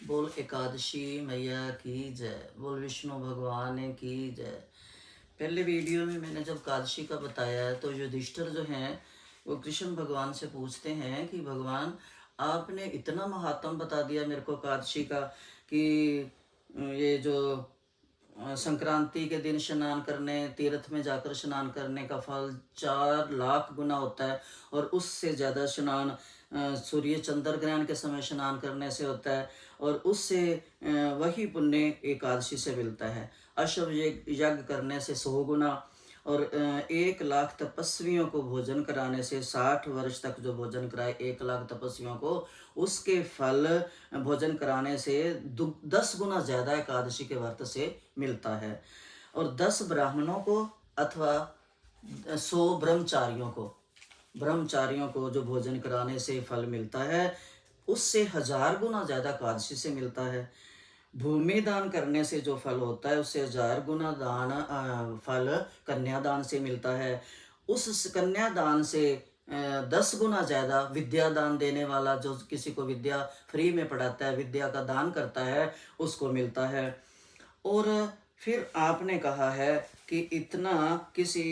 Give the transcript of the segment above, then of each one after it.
बोल एकादशी मैया की जय। बोल विष्णु भगवान की जय। पहले वीडियो में मैंने जब एकादशी का बताया तो युधिष्ठिर जो हैं वो कृष्ण भगवान से पूछते हैं कि भगवान आपने इतना महात्म बता दिया मेरे को एकादशी का कि ये जो संक्रांति के दिन स्नान करने, तीर्थ में जाकर स्नान करने का फल 4 लाख गुना होता है और उससे ज़्यादा स्नान सूर्य चंद्र ग्रहण के समय स्नान करने से होता है और उससे वही पुण्य एकादशी से मिलता है। अश्व यज्ञ करने से 100 गुना और 1 लाख तपस्वियों को भोजन कराने से 60 वर्ष तक जो भोजन कराए 1 लाख तपस्वियों को उसके फल भोजन कराने से 10 गुना ज़्यादा एकादशी के व्रत से मिलता है। और 10 ब्राह्मणों को अथवा 100 ब्रह्मचारियों को जो भोजन कराने से फल मिलता है उससे 1000 गुना ज़्यादा एकादशी से मिलता है। भूमि दान करने से जो फल होता है उससे 1000 गुना फल कन्यादान से मिलता है। उस कन्यादान से 10 गुना ज़्यादा विद्यादान देने वाला जो किसी को विद्या फ्री में पढ़ाता है, विद्या का दान करता है, उसको मिलता है। और फिर आपने कहा है कि इतना किसी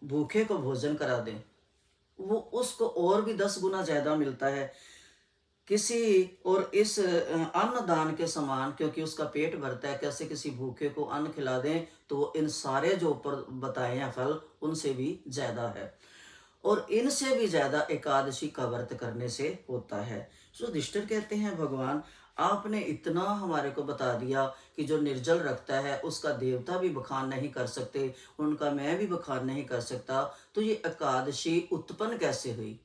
भूखे को भोजन करा दें, वो उसको और भी 10 गुना ज़्यादा मिलता है। किसी और इस अन्न दान के समान, क्योंकि उसका पेट भरता है, कैसे किसी भूखे को अन्न खिला दें तो वो इन सारे जो ऊपर बताए हैं फल उनसे भी ज़्यादा है और इनसे भी ज़्यादा एकादशी का व्रत करने से होता है। सो युधिष्ठिर कहते हैं भगवान आपने इतना हमारे को बता दिया कि जो निर्जल रखता है उसका देवता भी बखान नहीं कर सकते, उनका मैं भी बखान नहीं कर सकता, तो ये एकादशी उत्पन्न कैसे हुई?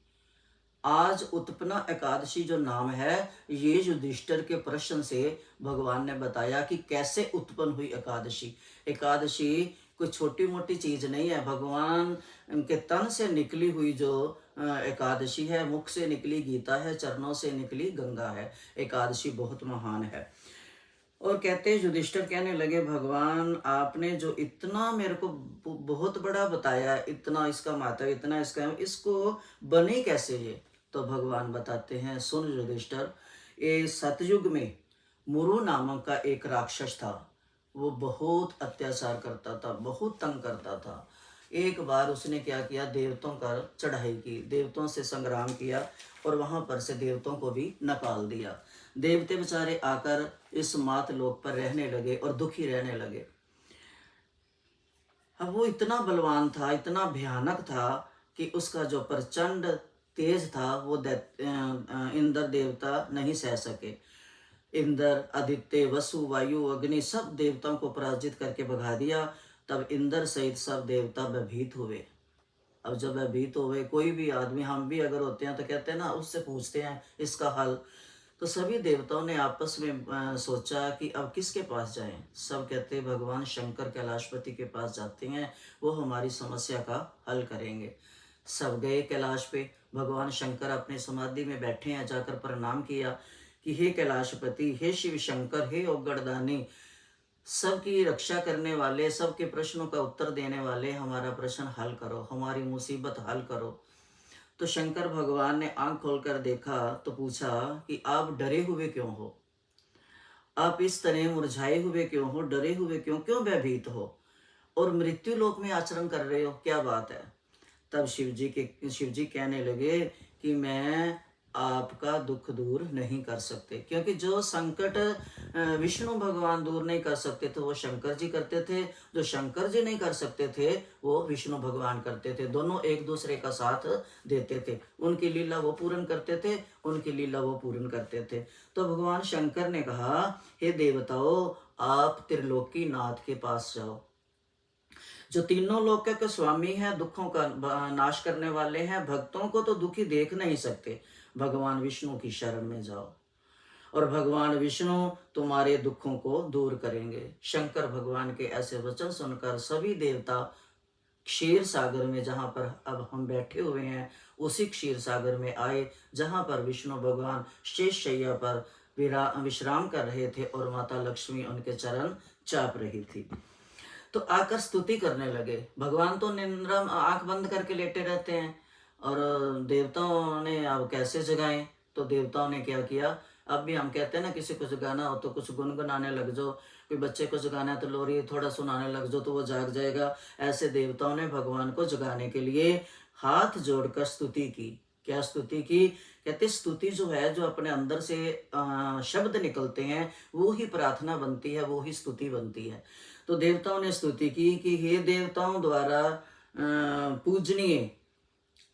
आज उत्पन्ना एकादशी जो नाम है ये युधिष्ठिर के प्रश्न से भगवान ने बताया कि कैसे उत्पन्न हुई एकादशी। एकादशी कोई छोटी मोटी चीज नहीं है, भगवान के तन से निकली हुई जो एकादशी है, मुख से निकली गीता है, चरणों से निकली गंगा है। एकादशी बहुत महान है। और कहते युधिष्ठिर कहने लगे भगवान आपने जो इतना मेरे को बहुत बड़ा बताया, इतना इसका महत्व, इतना इसको बने कैसे ये? तो भगवान बताते हैं सुन युधिष्ठिर, ये सतयुग में मुरु नामक का एक राक्षस था। वो बहुत अत्याचार करता था, बहुत तंग करता था। एक बार उसने क्या किया, देवताओं पर चढ़ाई की, देवताओं से संग्राम किया और वहां पर से देवताओं को भी निकाल दिया। देवते बेचारे आकर इस मात लोक पर रहने लगे और दुखी रहने लगे। अब वो इतना बलवान था, इतना भयानक था कि उसका जो प्रचंड तेज था वो इंद्र देवता नहीं सह सके। इंद्र, आदित्य, वसु, वायु, अग्नि सब देवताओं को पराजित करके भगा दिया। तब इंद्र सहित सब देवता भयभीत हुए। अब जब भयभीत हुए, कोई भी आदमी, हम भी अगर होते हैं तो कहते हैं ना, उससे पूछते हैं इसका हल। तो सभी देवताओं ने आपस में सोचा कि अब किसके पास जाएं। सब कहते भगवान शंकर कैलाशपति के पास जाते हैं, वो हमारी समस्या का हल करेंगे। सब गए कैलाश पे। भगवान शंकर अपने समाधि में बैठे हैं, जाकर प्रणाम किया कि हे कैलाशपति, हे शिव शंकर, हे औगड़दानी, सबकी रक्षा करने वाले, सबके प्रश्नों का उत्तर देने वाले, हमारा प्रश्न हल करो, हमारी मुसीबत हल करो। तो शंकर भगवान ने आंख खोलकर देखा तो पूछा कि आप डरे हुए क्यों हो? आप इस तरह मुरझाए हुए क्यों हो? डरे हुए क्यों क्यों भयभीत हो? और मृत्यु लोक में आचरण कर रहे हो, क्या बात है? तब शिव जी कहने लगे कि मैं आपका दुख दूर नहीं कर सकते, क्योंकि जो संकट विष्णु भगवान दूर नहीं कर सकते थे वो शंकर जी करते थे, जो शंकर जी नहीं कर सकते थे वो विष्णु भगवान करते थे। दोनों एक दूसरे का साथ देते थे, उनकी लीला वो पूर्ण करते थे, उनकी लीला वो पूर्ण करते थे। तो भगवान शंकर ने कहा हे देवताओं, आप त्रिलोकी नाथ के पास जाओ, जो तीनों लोक के स्वामी हैं, दुखों का नाश करने वाले हैं, भक्तों को तो दुखी देख नहीं सकते। भगवान विष्णु की शरण में जाओ और भगवान विष्णु तुम्हारे दुखों को दूर करेंगे। शंकर भगवान के ऐसे वचन सुनकर सभी देवता क्षीर सागर में, जहाँ पर अब हम बैठे हुए हैं, उसी क्षीर सागर में आए जहाँ पर विष्णु भगवान शेष शैया पर विश्राम कर रहे थे और माता लक्ष्मी उनके चरण चाप रही थी। तो आकर स्तुति करने लगे। भगवान तो निंद्रा आंख बंद करके लेटे रहते हैं और देवताओं ने अब कैसे जगाएं? तो देवताओं ने क्या किया, अब भी हम कहते हैं ना, किसी को जगाना हो तो कुछ गुनगुनाने लग जाओ, कोई बच्चे को जगाना है तो लोरी थोड़ा सुनाने लग जाओ तो वो जाग जाएगा। ऐसे देवताओं ने भगवान को जगाने के लिए हाथ जोड़कर स्तुति की। क्या स्तुति की? कहते स्तुति जो है, जो अपने अंदर से शब्द निकलते हैं, वो ही प्रार्थना बनती है, वो ही स्तुति बनती है। तो देवताओं ने स्तुति की कि हे देवताओं द्वारा पूजनीय,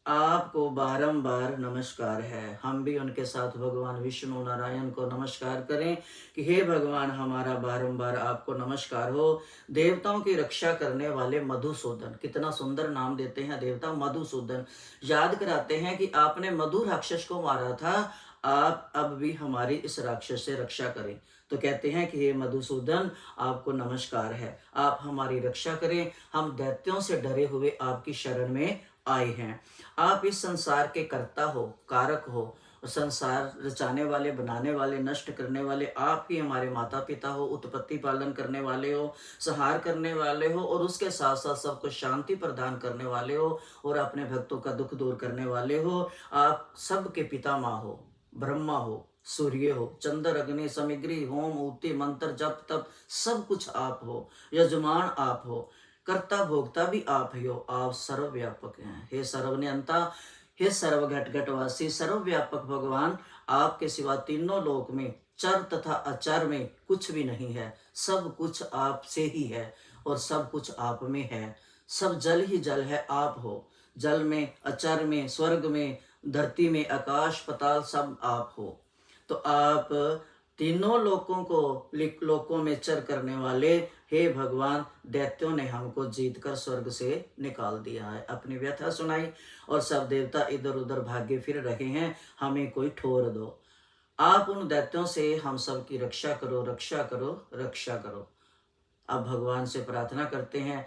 आपको बारंबार नमस्कार है। हम भी उनके साथ भगवान विष्णु नारायण को नमस्कार करें कि हे भगवान, हमारा बारंबार आपको नमस्कार हो। देवताओं की रक्षा करने वाले मधुसूदन, कितना सुंदर नाम देते हैं देवता, मधुसूदन। याद कराते हैं कि आपने मधु राक्षस को मारा था, आप अब भी हमारी इस राक्षस से रक्षा करें। तो कहते हैं कि हे मधुसूदन, आपको नमस्कार है, आप हमारी रक्षा करें। हम दैत्यों से डरे हुए आपकी शरण में आए हैं। आप इस संसार के कर्ता हो, कारक हो, संसार रचाने वाले, बनाने वाले, नष्ट करने वाले आप ही हमारे माता पिता हो, उत्पत्ति पालन करने वाले हो, संहार करने वाले हो, और उसके साथ साथ सबको शांति प्रदान करने वाले हो, और अपने भक्तों का दुख दूर करने वाले हो। आप सबके पितामह हो, ब्रह्मा हो, सूर्य हो, चंद्र, अग्नि, समिग्री, होम, उक्ति, मंत्र, जप, तप, सब कुछ आप हो। यजमान आप हो, कर्ता भोक्ता भी आप ही हो। आप सर्वव्यापक हैं। हे सर्वनियंता, हे सर्व घट घटवासी, सर्वव्यापक भगवान, आपके सिवा तीनों लोक में, चर तथा अचर में कुछ भी नहीं है। सब कुछ आपसे ही है और सब कुछ आप में है। सब जल ही जल है, आप हो। जल में, अचर में, स्वर्ग में, धरती में, आकाश पताल, सब आप हो। तो आप तीनों लोकों में चर करने वाले, हे भगवान, दैत्यों ने हमको जीत कर स्वर्ग से निकाल दिया है। अपनी व्यथा सुनाई और सब देवता इधर उधर भागे फिर रहे हैं, हमें कोई ठोर दो। आप उन दैत्यों से हम सब की रक्षा करो, रक्षा करो, रक्षा करो। अब भगवान से प्रार्थना करते हैं।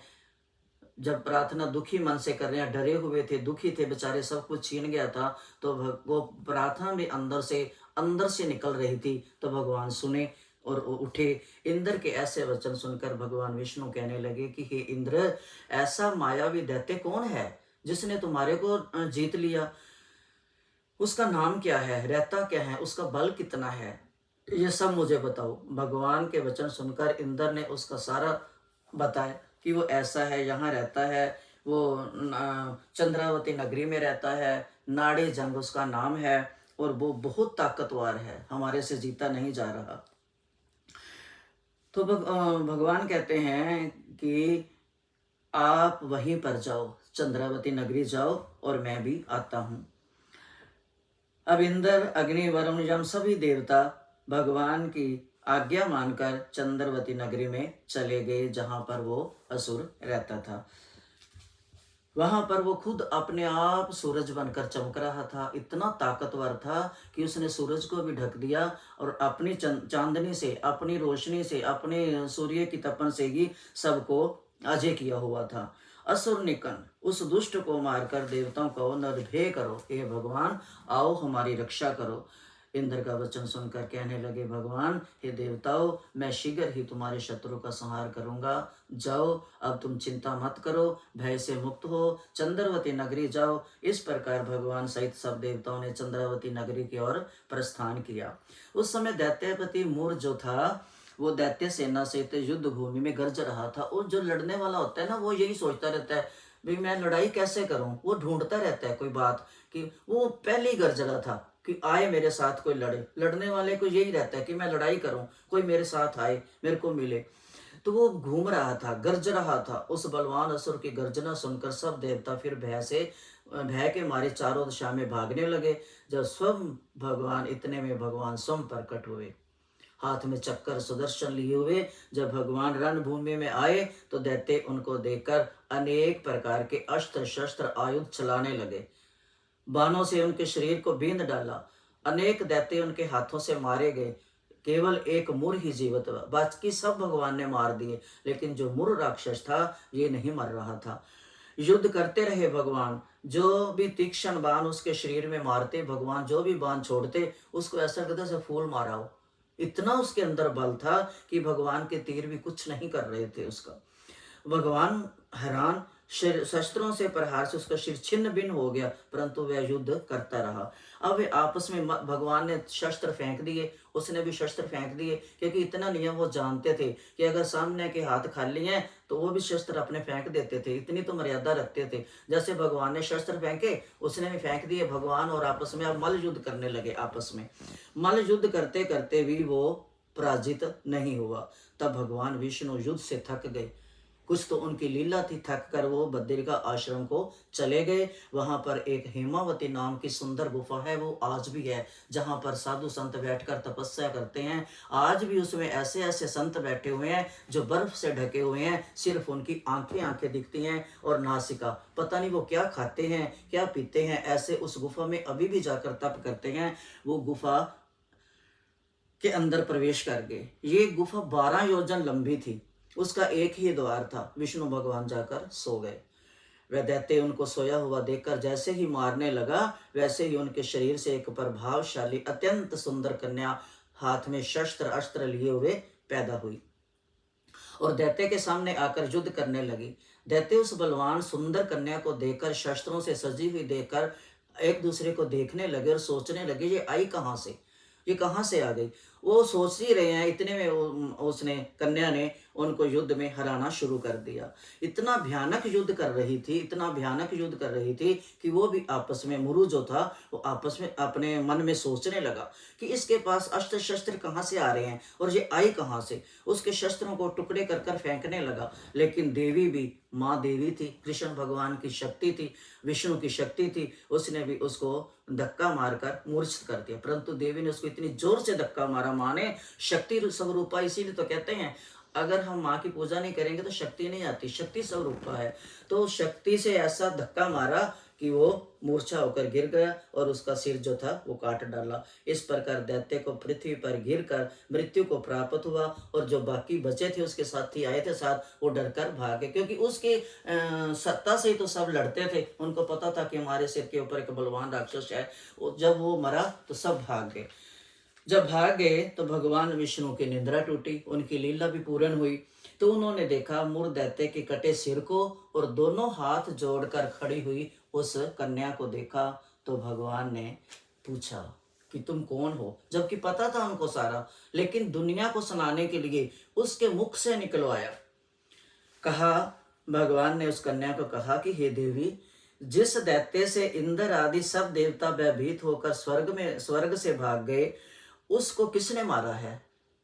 जब प्रार्थना दुखी मन से कर रहे हैं, डरे हुए थे, दुखी थे बेचारे, सब कुछ छीन गया था, तो वो प्रार्थना भी अंदर से निकल रही थी। तो भगवान सुने और उठे। इंद्र के ऐसे वचन सुनकर भगवान विष्णु कहने लगे कि हे इंद्र, ऐसा मायावी दैत्य कौन है जिसने तुम्हारे को जीत लिया? उसका नाम क्या है, रहता क्या है, उसका बल कितना है, ये सब मुझे बताओ। भगवान के वचन सुनकर इंद्र ने उसका सारा बताया कि वो ऐसा है, यहाँ रहता है, वो चंद्रावती नगरी में रहता है, नाड़े जंग उसका नाम है, और वो बहुत ताकतवर है, हमारे से जीता नहीं जा रहा। तो भगवान कहते हैं कि आप वहीं पर जाओ, चंद्रावती नगरी जाओ, और मैं भी आता हूँ। अब इंद्र, अग्नि, वरुण, यम सभी देवता भगवान की आज्ञा मानकर चंद्रवती नगरी में चले गए, जहां पर वो असुर रहता था। वहां पर वो खुद अपने आप सूरज बनकर चमक रहा था। इतना ताकतवर था कि उसने सूरज को भी ढक दिया, और अपनी चांदनी से, अपनी रोशनी से, अपने सूर्य की तपन से ही सबको अजय किया हुआ था। असुर निकन, उस दुष्ट को मारकर देवताओं को निर्भय करो। हे भगवान, आओ हमारी रक्षा करो। इंद्र का वचन सुनकर कहने लगे भगवान, हे देवताओं, मैं शीघ्र ही तुम्हारे शत्रु का संहार करूंगा। जाओ, अब तुम चिंता मत करो, भय से मुक्त हो, चंद्रवती नगरी जाओ। इस प्रकार भगवान सहित सब देवताओं ने चंद्रावती नगरी की ओर प्रस्थान किया। उस समय दैत्यपति मूर जो था, वो दैत्य सेना सहित युद्ध भूमि में गरज रहा था। और जो लड़ने वाला होता है ना, वो यही सोचता रहता है भाई मैं लड़ाई कैसे करूं। वो ढूंढता रहता है कोई बात, कि वो पहले ही गरज रहा था कि आए मेरे साथ कोई लड़े। लड़ने वाले को यही रहता है कि मैं लड़ाई करूं, कोई मेरे साथ आए, मेरे को मिले। तो वो घूम रहा था, गरज रहा था। उस बलवान असुर की गर्जना सुनकर सब देवता फिर भय के मारे चारों दिशा में भागने लगे। जब स्वयं भगवान, इतने में भगवान स्वयं प्रकट हुए, हाथ में चक्कर सुदर्शन लिए हुए। जब भगवान रणभूमि में आए तो दैत्य उनको देखकर अनेक प्रकार के अस्त्र शस्त्र आयुध चलाने लगे। बाणों से उनके शरीर को बींध डाला। अनेक दैत्य उनके हाथों से मारे गए। केवल एक मुर ही जीवित हुआ, बाकी सब भगवान ने मार दिए। लेकिन जो मुर राक्षस था, ये नहीं मर रहा था। युद्ध करते रहे भगवान। जो भी तीक्ष्ण बाण उसके शरीर में मारते भगवान, जो भी बाण छोड़ते, उसको ऐसा लगता जैसे फूल मारा हो। इतना उसके अंदर बल था कि भगवान के तीर भी कुछ नहीं कर रहे थे उसका। भगवान हैरान, शस्त्रों से प्रहार से उसका सिर छिन्न भिन्न हो गया, परंतु वह युद्ध करता रहा। अब वे आपस में भगवान ने शस्त्र फेंक दिए, उसने भी शस्त्र फेंक दिए, क्योंकि इतना नियम वो जानते थे कि अगर सामने के हाथ खाली हैं तो वो भी शस्त्र अपने फेंक देते थे। इतनी तो मर्यादा रखते थे। जैसे भगवान ने शस्त्र फेंके, उसने भी फेंक दिए। भगवान और आपस में अब मल्ल युद्ध करने लगे। आपस में मल्ल युद्ध करते करते भी वो पराजित नहीं हुआ। तब भगवान विष्णु युद्ध से थक गए। कुछ तो उनकी लीला थी, थक कर वो बद्रिका आश्रम को चले गए। वहां पर एक हेमावती नाम की सुंदर गुफा है, वो आज भी है, जहां पर साधु संत बैठकर तपस्या करते हैं। आज भी उसमें ऐसे ऐसे संत बैठे हुए हैं जो बर्फ से ढके हुए हैं, सिर्फ उनकी आंखें आंखें दिखती हैं और नासिका, पता नहीं वो क्या खाते हैं क्या पीते हैं। ऐसे उस गुफा में अभी भी जाकर तप करते हैं। वो गुफा के अंदर प्रवेश कर गए। ये गुफा 12 योजन लंबी थी, उसका एक ही द्वार था। विष्णु भगवान जाकर सो गए। वह दैत्य उनको सोया हुआ देखकर जैसे ही मारने लगा, वैसे ही उनके शरीर से एक प्रभावशाली अत्यंत सुंदर कन्या हाथ में शस्त्र अस्त्र लिए हुए पैदा हुई और दैत्य के सामने आकर युद्ध करने लगी। दैत्य उस बलवान सुंदर कन्या को देखकर, शस्त्रों से सजी हुई देखकर एक दूसरे को देखने लगे और सोचने लगे ये आई कहाँ से, ये कहाँ से आ गई। वो सोच ही रहे हैं, इतने में उसने कन्या ने उनको युद्ध में हराना शुरू कर दिया। इतना भयानक युद्ध कर रही थी, इतना भयानक युद्ध कर रही थी कि वो भी आपस में, मुरु जो था वो आपस में अपने मन में सोचने लगा कि इसके पास अस्त्र शस्त्र कहाँ से आ रहे हैं और ये आई कहाँ से। उसके शस्त्रों को टुकड़े कर कर फेंकने लगा। लेकिन देवी भी माँ देवी थी, कृष्ण भगवान की शक्ति थी, विष्णु की शक्ति थी, उसने भी उसको धक्का मारकर मूर्छित कर दिया। परंतु देवी ने उसको इतनी जोर से धक्का मारा, माँ ने, शक्ति स्वरूपा, इसीलिए तो कहते हैं अगर हम माँ की पूजा नहीं करेंगे तो शक्ति नहीं आती, शक्ति स्वरूपा है। तो शक्ति से ऐसा धक्का मारा कि वो मूर्छा होकर गिर गया और उसका सिर जो था वो काट डाला। इस प्रकार दैत्य को पृथ्वी पर गिरकर मृत्यु को प्राप्त हुआ और जो बाकी बचे थे उसके साथी आए थे साथ, वो डरकर भागे, क्योंकि उसकी सत्ता से ही तो सब लड़ते थे। उनको पता था कि हमारे सिर के ऊपर एक बलवान राक्षस है। जब वो मरा तो सब भाग गए। जब भाग गए तो भगवान विष्णु की निद्रा टूटी, उनकी लीला भी पूर्ण हुई। तो उन्होंने देखा मूर दैत्य के कटे सिर को और दोनों हाथ जोड़कर खड़ी हुई उस कन्या को देखा। तो भगवान ने पूछा कि तुम कौन हो, जबकि पता था उनको सारा, लेकिन दुनिया को सुनाने के लिए उसके मुख से निकलवाया। कहा, भगवान ने उस कन्या को कहा कि हे देवी, जिस दैत्य से इंद्र आदि सब देवता भयभीत होकर स्वर्ग से भाग गए, उसको किसने मारा है।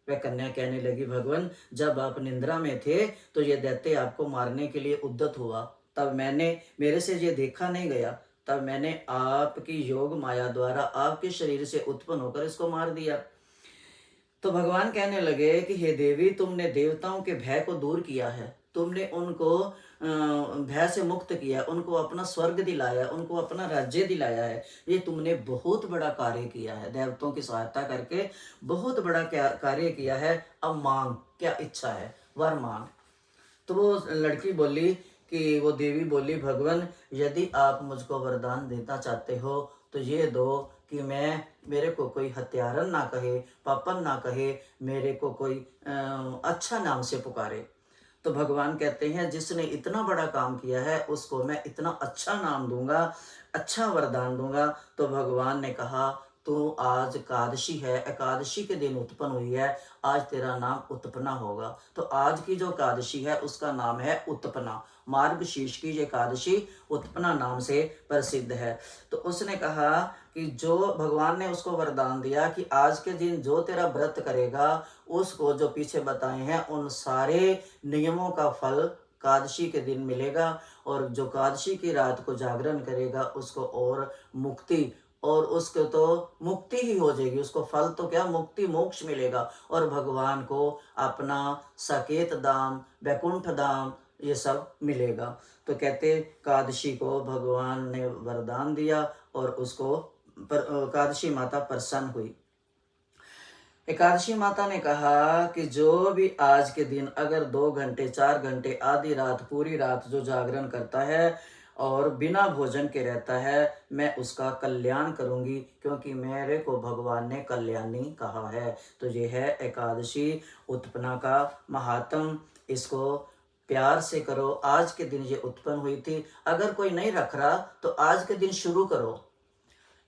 वह कन्या कहने लगी, भगवान, जब आप निंद्रा में थे तो ये दैत्य आपको मारने के लिए उद्यत हुआ, तब मेरे से ये देखा नहीं गया, तब मैंने आपकी योग माया द्वारा आपके शरीर से उत्पन्न होकर इसको मार दिया। तो भगवान कहने लगे कि हे देवी, तुमने देवताओं के भय को दूर किया है, तुमने उनको भय से मुक्त किया, उनको अपना स्वर्ग दिलाया, उनको अपना राज्य दिलाया है। ये तुमने बहुत बड़ा कार्य किया है, देवताओं की सहायता करके बहुत बड़ा कार्य किया है। अब मांग, क्या इच्छा है, वर मांग। तो वो लड़की बोली कि, वो देवी बोली, भगवान, यदि आप मुझको वरदान देना चाहते हो तो ये दो कि मेरे को कोई हत्यारन ना कहे, पापन ना कहे, मेरे को कोई अच्छा नाम से पुकारे। तो भगवान कहते हैं, जिसने इतना बड़ा काम किया है उसको मैं इतना अच्छा नाम दूंगा, अच्छा वरदान दूंगा। तो भगवान ने कहा, तू आज एकादशी है, एकादशी के दिन उत्पन्न हुई है, आज तेरा नाम उत्पन्ना होगा। तो आज की जो एकादशी है उसका नाम है उत्पन्ना। मार्गशीर्ष की एकादशी उत्पन्ना नाम से प्रसिद्ध है। तो उसने कहा कि जो भगवान ने उसको वरदान दिया कि आज के दिन जो तेरा व्रत करेगा उसको जो पीछे बताए हैं उन सारे नियमों का फल एकादशी के दिन मिलेगा, और जो एकादशी की रात को जागरण करेगा उसको और मुक्ति, और उसको तो मुक्ति ही हो जाएगी, उसको फल तो क्या, मुक्ति मोक्ष मिलेगा, और भगवान को अपना साकेत धाम, वैकुंठ धाम, ये सब मिलेगा। तो कहते एकादशी को भगवान ने वरदान दिया और उसको एकादशी माता प्रसन्न हुई। एकादशी माता ने कहा कि जो भी आज के दिन अगर 2 घंटे 4 घंटे आधी रात पूरी रात जो जागरण करता है और बिना भोजन के रहता है, मैं उसका कल्याण करूंगी, क्योंकि मेरे को भगवान ने कल्याणी कहा है। तो ये है एकादशी उत्पन्ना का महात्म। इसको प्यार से करो। आज के दिन ये उत्पन्न हुई थी, अगर कोई नहीं रख रहा तो आज के दिन शुरू करो।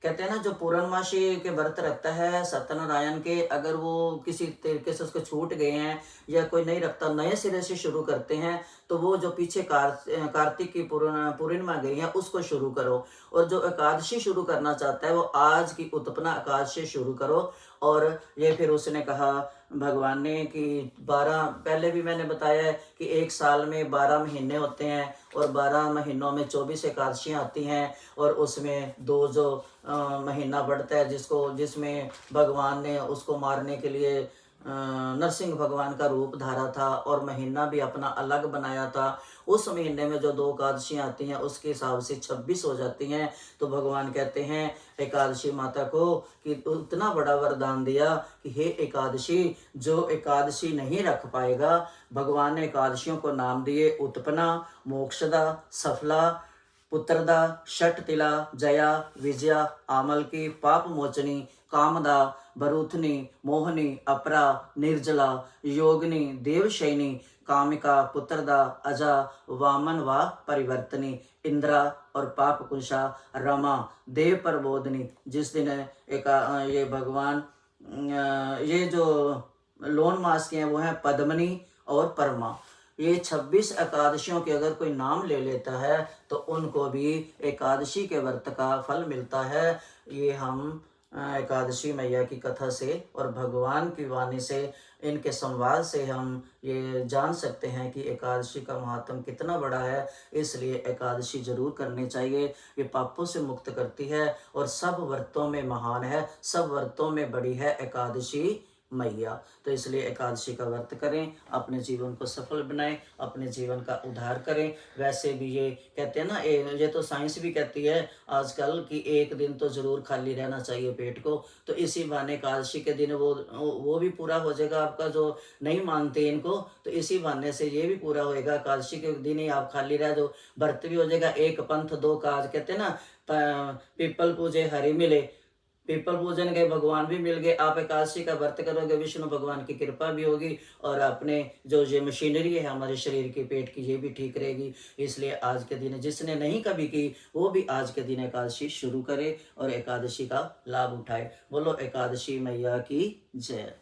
कहते हैं ना, जो पूर्णमासी के व्रत रखता है सत्यनारायण के, अगर वो किसी तरीके से उसको छूट गए हैं या कोई नहीं रखता, नए सिरे से शुरू करते हैं, तो वो जो पीछे कार्तिक की पूर्णिमा गई है उसको शुरू करो। और जो एकादशी शुरू करना चाहता है वो आज की उत्पन्ना एकादशी शुरू करो। और ये फिर उसने कहा भगवान ने कि 12, पहले भी मैंने बताया है कि एक साल में 12 महीने होते हैं और 12 महीनों में 24 एकादशियाँ आती हैं। और उसमें दो जो महीना बढ़ता है जिसमें भगवान ने उसको मारने के लिए नरसिंह भगवान का रूप धारा था और महीना भी अपना अलग बनाया था। उस महीने में जो 2 एकादशियाँ आती हैं उसके हिसाब से 26 हो जाती हैं। तो भगवान कहते हैं एकादशी माता को कि उतना बड़ा वरदान दिया कि हे एकादशी, जो एकादशी नहीं रख पाएगा, भगवान ने एकादशियों को नाम दिए उत्पन्ना, मोक्षदा, सफला, पुत्रदा, षटतिला, जया, विजया, आमलकी, पाप मोचनी, कामदा, भरूथनी, मोहनी, अपरा, निर्जला, योगिनी, देवशयनी, कामिका, पुत्रदा, अजा, वामन व परिवर्तनी, इंद्रा और पाप कुंशा, रमा, देव प्रबोधनी। जिस दिन ये भगवान ये जो लोन मास के हैं वो हैं पद्मनी और परमा। ये 26 एकादशियों के अगर कोई नाम ले लेता है तो उनको भी एकादशी के व्रत का फल मिलता है। ये हम एकादशी मैया की कथा से और भगवान की वाणी से, इनके संवाद से हम ये जान सकते हैं कि एकादशी का महात्म कितना बड़ा है। इसलिए एकादशी जरूर करनी चाहिए। ये पापों से मुक्त करती है और सब व्रतों में महान है, सब व्रतों में बड़ी है एकादशी मैया। तो इसलिए एकादशी का व्रत करें, अपने जीवन को सफल बनाएं, अपने जीवन का उद्धार करें। वैसे भी ये कहते हैं ना, ये तो साइंस भी कहती है आजकल कि एक दिन तो जरूर खाली रहना चाहिए पेट को। तो इसी बहाने एकादशी के दिन वो भी पूरा हो जाएगा आपका, जो नहीं मानते इनको, तो इसी बहाने से ये भी पूरा होएगा। एकादशी के दिन ही आप खाली रह दो, व्रत भी हो जाएगा। एक पंथ दो काज, कहते हैं ना, पीपल पूजे हरि मिले, पीपल पूजन गए भगवान भी मिल गए। आप एकादशी का व्रत करोगे, विष्णु भगवान की कृपा भी होगी और अपने जो ये मशीनरी है हमारे शरीर के पेट की, ये भी ठीक रहेगी। इसलिए आज के दिन जिसने नहीं कभी की वो भी आज के दिन एकादशी शुरू करे और एकादशी का लाभ उठाए। बोलो एकादशी मैया की जय।